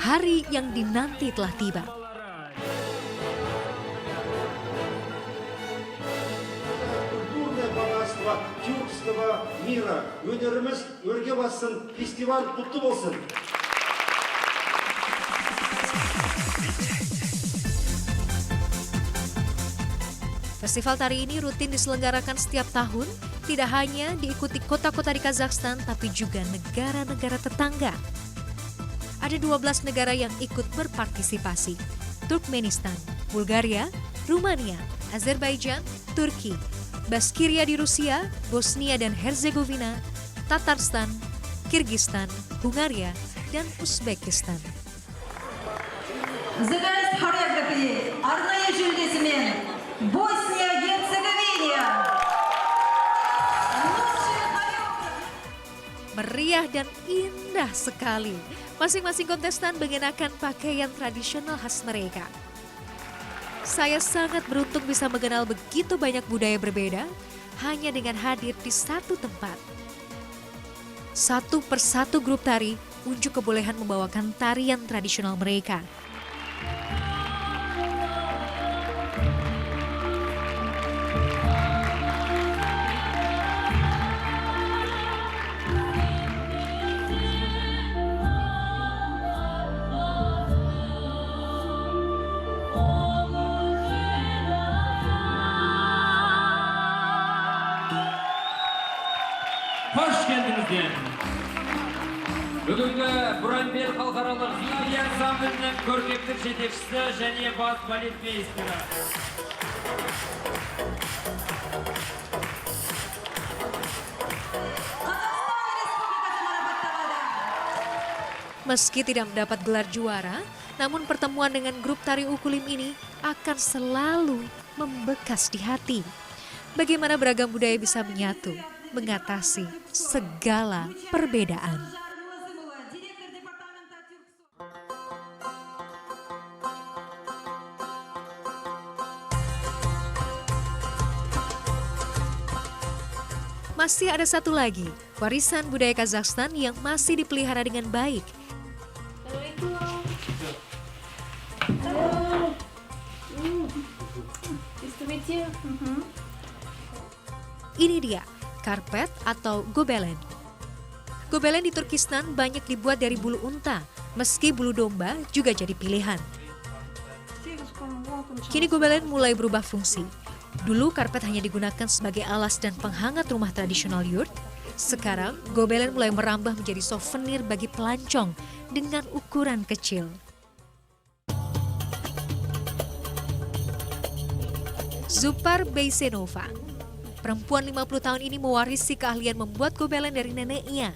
Hari yang dinanti telah tiba. Культурное богатство тюркского мира. Өнеріміз өрге бассын, фестиваль құтты болсын. Festival tari ini rutin diselenggarakan setiap tahun, tidak hanya diikuti kota-kota di Kazakhstan, tapi juga negara-negara tetangga. Ada 12 negara yang ikut berpartisipasi. Turkmenistan, Bulgaria, Rumania, Azerbaijan, Turki, Baskiria di Rusia, Bosnia dan Herzegovina, Tatarstan, Kirgistan, Hungaria, dan Uzbekistan. Zagalist Choreografi arnaya жүлдесімен Bosnia Herzegovina. Meriah dan indah sekali. Masing-masing kontestan mengenakan pakaian tradisional khas mereka. Saya sangat beruntung bisa mengenal begitu banyak budaya berbeda hanya dengan hadir di satu tempat. Satu persatu grup tari unjuk kebolehan membawakan tarian tradisional mereka. Hoş geldiniz diyelim. Бүгінгі Буранбел халықаралық би ансамблінің көркемдік жетекшісі және бас балетмейстері. Meski tidak mendapat gelar juara, namun pertemuan dengan grup tari Ukulim ini akan selalu membekas di hati. Bagaimana beragam budaya bisa menyatu, mengatasi segala perbedaan. Masih ada satu lagi, warisan budaya Kazakhstan yang masih dipelihara dengan baik. Ini dia, karpet atau gobelen. Gobelen di Turkistan banyak dibuat dari bulu unta, meski bulu domba juga jadi pilihan. Kini gobelen mulai berubah fungsi. Dulu karpet hanya digunakan sebagai alas dan penghangat rumah tradisional yurt. Sekarang gobelen mulai merambah menjadi souvenir bagi pelancong dengan ukuran kecil. Zupar Beysenova, perempuan 50 tahun ini mewarisi keahlian membuat gobelen dari neneknya.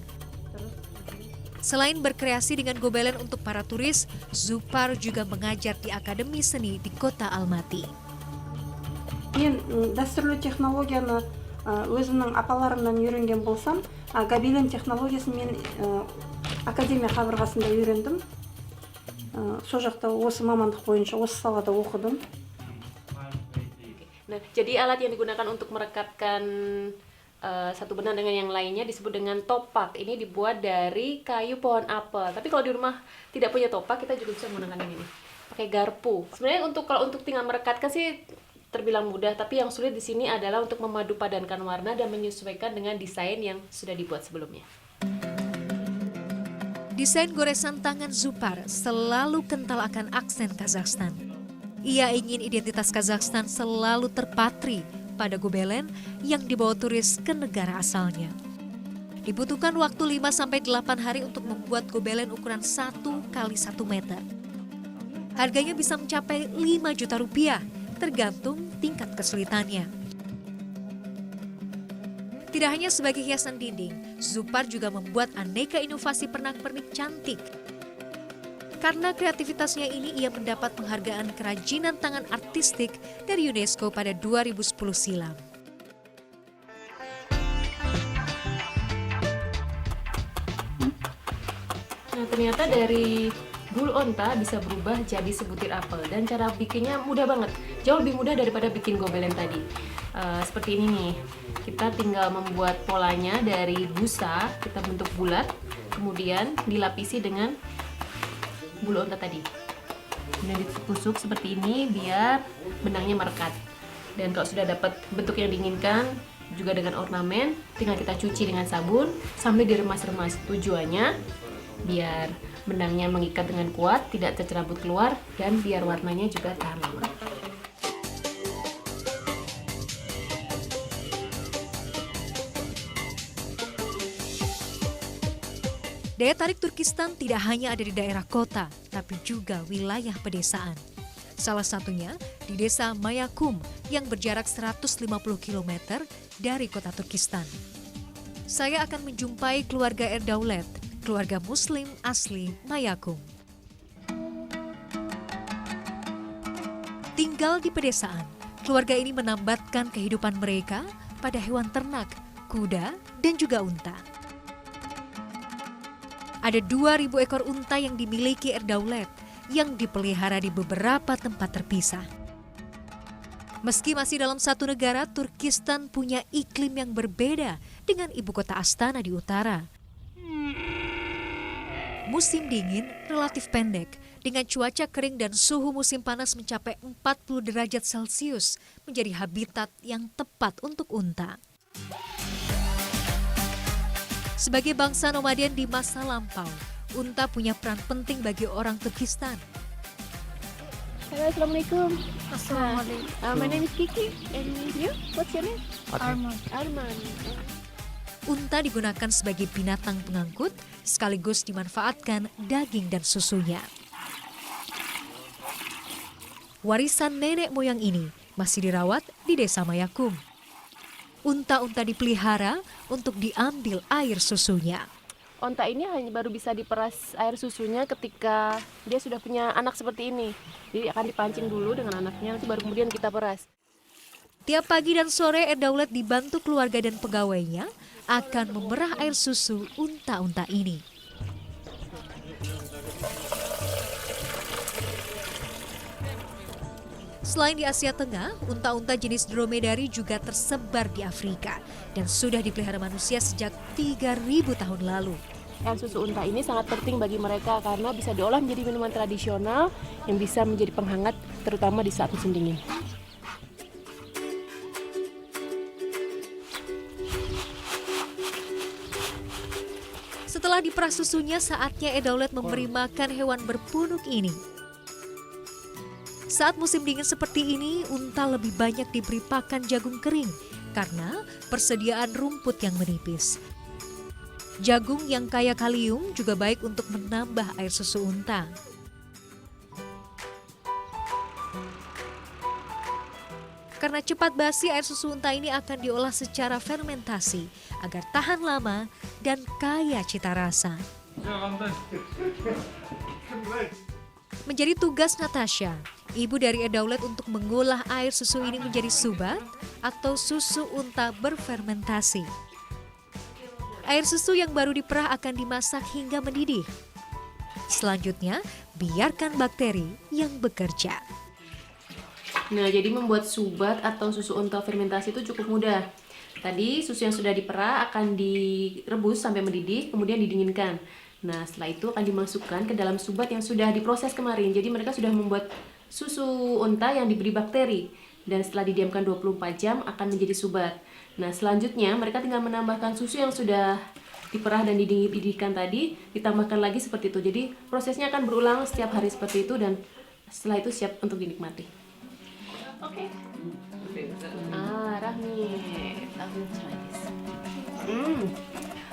Selain berkreasi dengan gobelen untuk para turis, Zupar juga mengajar di Akademi Seni di kota Almaty. Мен дәстүрлі технологияны өзімнің апаларымнан үйренген болсам, гобелен технологиясын мен академия қабырғасында үйрендім. Сол жақта осы мамандық бойынша осы салада оқыдым. Nah, jadi alat yang digunakan untuk merekatkan satu benang dengan yang lainnya disebut dengan topak. Ini dibuat dari kayu pohon apel. Tapi kalau di rumah tidak punya topak, kita juga bisa menggunakan ini. Pakai garpu. Sebenarnya kalau untuk tinggal merekatkan sih terbilang mudah, tapi yang sulit di sini adalah untuk memadupadankan warna dan menyesuaikan dengan desain yang sudah dibuat sebelumnya. Desain goresan tangan Zupar selalu kental akan aksen Kazakhstan. Ia ingin identitas Kazakhstan selalu terpatri pada gobelen yang dibawa turis ke negara asalnya. Dibutuhkan waktu 5-8 hari untuk membuat gobelen ukuran 1 kali 1 meter. Harganya bisa mencapai 5 juta rupiah, tergantung tingkat kesulitannya. Tidak hanya sebagai hiasan dinding, Zupar juga membuat aneka inovasi pernak-pernik cantik. Karena kreativitasnya ini, ia mendapat penghargaan kerajinan tangan artistik dari UNESCO pada 2010 silam. Nah, ternyata dari bulu onta bisa berubah jadi sebutir apel, dan cara bikinnya mudah banget, jauh lebih mudah daripada bikin gobelen tadi. Seperti ini nih, kita tinggal membuat polanya dari busa, kita bentuk bulat, kemudian dilapisi dengan bulu unta tadi. Kemudian ditusuk seperti ini biar benangnya merekat. Dan kalau sudah dapat bentuk yang diinginkan, juga dengan ornamen, tinggal kita cuci dengan sabun sambil diremas-remas. Tujuannya biar benangnya mengikat dengan kuat, tidak tercerabut keluar, dan biar warnanya juga tahan lama. Daya tarik Turkistan tidak hanya ada di daerah kota, tapi juga wilayah pedesaan. Salah satunya di desa Mayakum yang berjarak 150 km dari kota Turkistan. Saya akan menjumpai keluarga Erdaulet, keluarga Muslim asli Mayakum. Tinggal di pedesaan, keluarga ini menambatkan kehidupan mereka pada hewan ternak, kuda, dan juga unta. Ada 2.000 ekor unta yang dimiliki Erdaulet yang dipelihara di beberapa tempat terpisah. Meski masih dalam satu negara, Turkistan punya iklim yang berbeda dengan ibu kota Astana di utara. Musim dingin relatif pendek, dengan cuaca kering dan suhu musim panas mencapai 40 derajat Celcius, menjadi habitat yang tepat untuk unta. Sebagai bangsa nomaden di masa lampau, unta punya peran penting bagi orang Turkistan. Halo, Assalamualaikum. Assalamualaikum. My name is Kiki, and you? What's your name? Arman. Arman. Unta digunakan sebagai binatang pengangkut, sekaligus dimanfaatkan daging dan susunya. Warisan nenek moyang ini masih dirawat di desa Mayakum. Unta-unta dipelihara untuk diambil air susunya. Onta ini hanya baru bisa diperas air susunya ketika dia sudah punya anak seperti ini. Jadi akan dipancing dulu dengan anaknya, nanti baru kemudian kita peras. Tiap pagi dan sore Erdaulet dibantu keluarga dan pegawainya akan memerah air susu unta-unta ini. Selain di Asia Tengah, unta-unta jenis dromedari juga tersebar di Afrika dan sudah dipelihara manusia sejak 3.000 tahun lalu. Air susu unta ini sangat penting bagi mereka karena bisa diolah menjadi minuman tradisional yang bisa menjadi penghangat terutama di saat musim dingin. Setelah diperah susunya, saatnya Erdaulet memberi makan hewan berpunuk ini. Saat musim dingin seperti ini, unta lebih banyak diberi pakan jagung kering karena persediaan rumput yang menipis. Jagung yang kaya kalium juga baik untuk menambah air susu unta. Karena cepat basi, air susu unta ini akan diolah secara fermentasi agar tahan lama dan kaya cita rasa. Menjadi tugas Natasha, ibu dari Erdaulet, untuk mengolah air susu ini menjadi subat atau susu unta berfermentasi. Air susu yang baru diperah akan dimasak hingga mendidih. Selanjutnya, biarkan bakteri yang bekerja. Nah, jadi membuat subat atau susu unta fermentasi itu cukup mudah. Tadi susu yang sudah diperah akan direbus sampai mendidih, kemudian didinginkan. Nah, setelah itu akan dimasukkan ke dalam subat yang sudah diproses kemarin. Jadi mereka sudah membuat susu unta yang diberi bakteri. Dan setelah didiamkan 24 jam akan menjadi subat. Nah, selanjutnya mereka tinggal menambahkan susu yang sudah diperah dan dididihkan tadi, ditambahkan lagi seperti itu. Jadi prosesnya akan berulang setiap hari seperti itu dan setelah itu siap untuk dinikmati. Oke. Rahmi.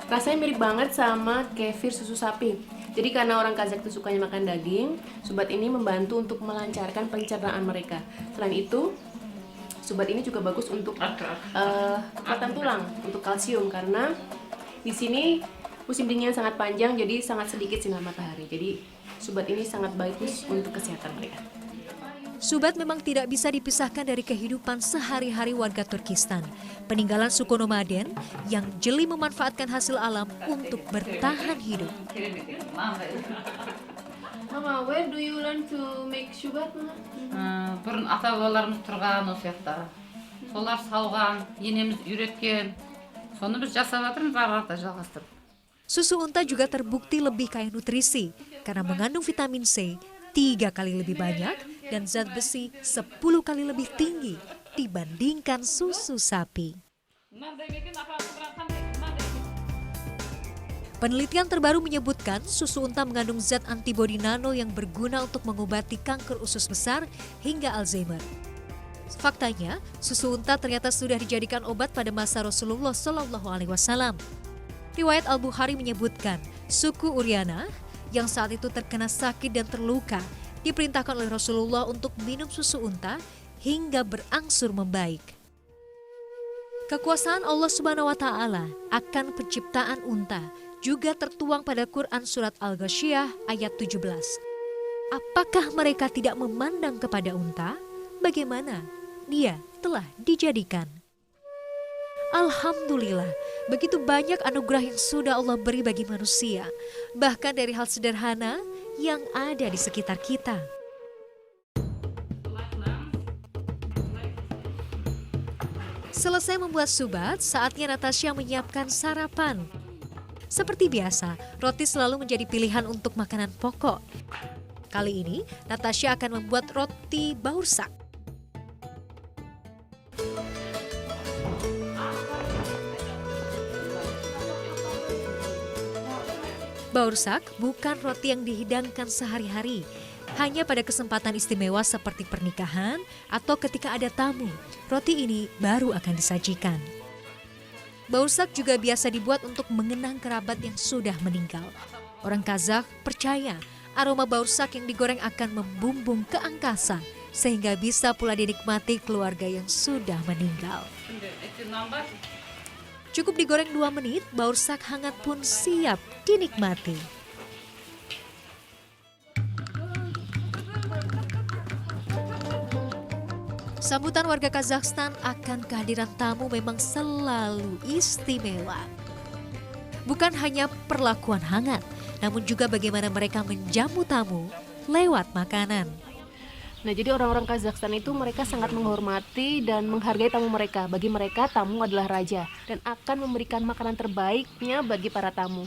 Rasanya mirip banget sama kefir susu sapi. Jadi karena orang Kazakh itu sukanya makan daging, subat ini membantu untuk melancarkan pencernaan mereka. Selain itu, subat ini juga bagus untuk kekuatan tulang, untuk kalsium, karena di sini musim dingin sangat panjang, jadi sangat sedikit sinar matahari. Jadi subat ini sangat bagus untuk kesehatan mereka. Subat memang tidak bisa dipisahkan dari kehidupan sehari-hari warga Turkistan. Peninggalan suku nomaden yang jeli memanfaatkan hasil alam untuk bertahan hidup. Mama, where do you learn to make subat, Mama? Бұрын ата-бабаларымыз тұрған осы жақта. Солар салған, енеміз үйреткен. Соны біз жасап жатырмыз, ары қарата жалғастырып. Susu unta juga terbukti lebih kaya nutrisi karena mengandung vitamin C 3 kali lebih banyak dan zat besi 10 kali lebih tinggi dibandingkan susu sapi. Penelitian terbaru menyebutkan susu unta mengandung zat antibodi nano yang berguna untuk mengobati kanker usus besar hingga Alzheimer. Faktanya, susu unta ternyata sudah dijadikan obat pada masa Rasulullah SAW. Riwayat Al-Bukhari menyebutkan, suku Uryana yang saat itu terkena sakit dan terluka diperintahkan oleh Rasulullah untuk minum susu unta hingga berangsur membaik. Kekuasaan Allah Subhanahu wa Ta'ala akan penciptaan unta juga tertuang pada Quran Surat Al-Ghasyiyah ayat 17. Apakah mereka tidak memandang kepada unta? Bagaimana dia telah dijadikan? Alhamdulillah, begitu banyak anugerah yang sudah Allah beri bagi manusia, bahkan dari hal sederhana yang ada di sekitar kita. Selesai membuat subat, saatnya Natasha menyiapkan sarapan. Seperti biasa, roti selalu menjadi pilihan untuk makanan pokok. Kali ini, Natasha akan membuat roti baursak. Baursak bukan roti yang dihidangkan sehari-hari, hanya pada kesempatan istimewa seperti pernikahan atau ketika ada tamu. Roti ini baru akan disajikan. Baursak juga biasa dibuat untuk mengenang kerabat yang sudah meninggal. Orang Kazakh percaya aroma baursak yang digoreng akan membumbung ke angkasa sehingga bisa pula dinikmati keluarga yang sudah meninggal. Cukup digoreng 2 menit, baursak hangat pun siap dinikmati. Sambutan warga Kazakhstan akan kehadiran tamu memang selalu istimewa. Bukan hanya perlakuan hangat, namun juga bagaimana mereka menjamu tamu lewat makanan. Nah, jadi orang-orang Kazakhstan itu mereka sangat menghormati dan menghargai tamu mereka. Bagi mereka, tamu adalah raja dan akan memberikan makanan terbaiknya bagi para tamu.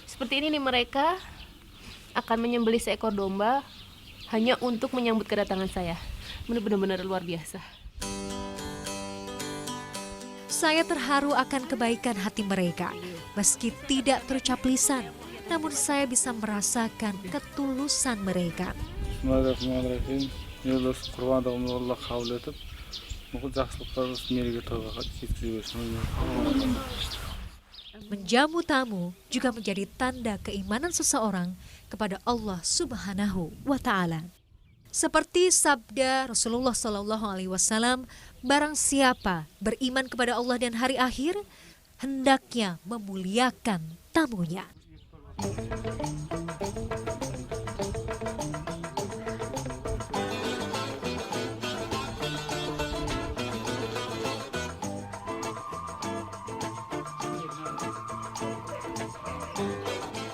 Seperti ini nih, mereka akan menyembelih seekor domba hanya untuk menyambut kedatangan saya. Benar-benar luar biasa. Saya terharu akan kebaikan hati mereka. Meski tidak terucap lisan, namun saya bisa merasakan ketulusan mereka. Bismillahirrahmanirrahim. Yoldaş Kurban'dağımız Allah kabul edip bu жақсылықтарыңыз мереке тойға жеткізе берсін. Menjamu tamu juga menjadi tanda keimanan seseorang kepada Allah Subhanahu wa Ta'ala. Seperti sabda Rasulullah SAW, barang siapa beriman kepada Allah dan hari akhir, hendaknya memuliakan tamunya.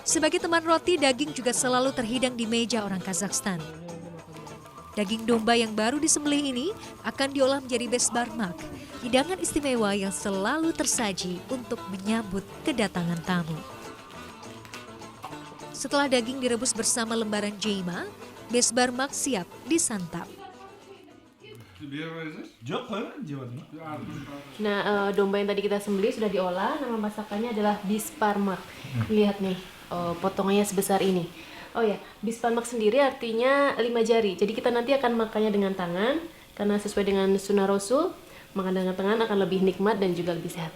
Sebagai teman roti, daging juga selalu terhidang di meja orang Kazakhstan. Daging domba yang baru disembelih ini akan diolah menjadi besbarmak, hidangan istimewa yang selalu tersaji untuk menyambut kedatangan tamu. Setelah daging direbus bersama lembaran jeyma, besbarmak siap disantap. Nah, domba yang tadi kita sembelih sudah diolah. Nama masakannya adalah bisparmak. Lihat nih, potongannya sebesar ini. Oh ya, bisparmak sendiri artinya 5 jari. Jadi kita nanti akan makannya dengan tangan, karena sesuai dengan sunnah Rasul, makan dengan tangan akan lebih nikmat dan juga lebih sehat.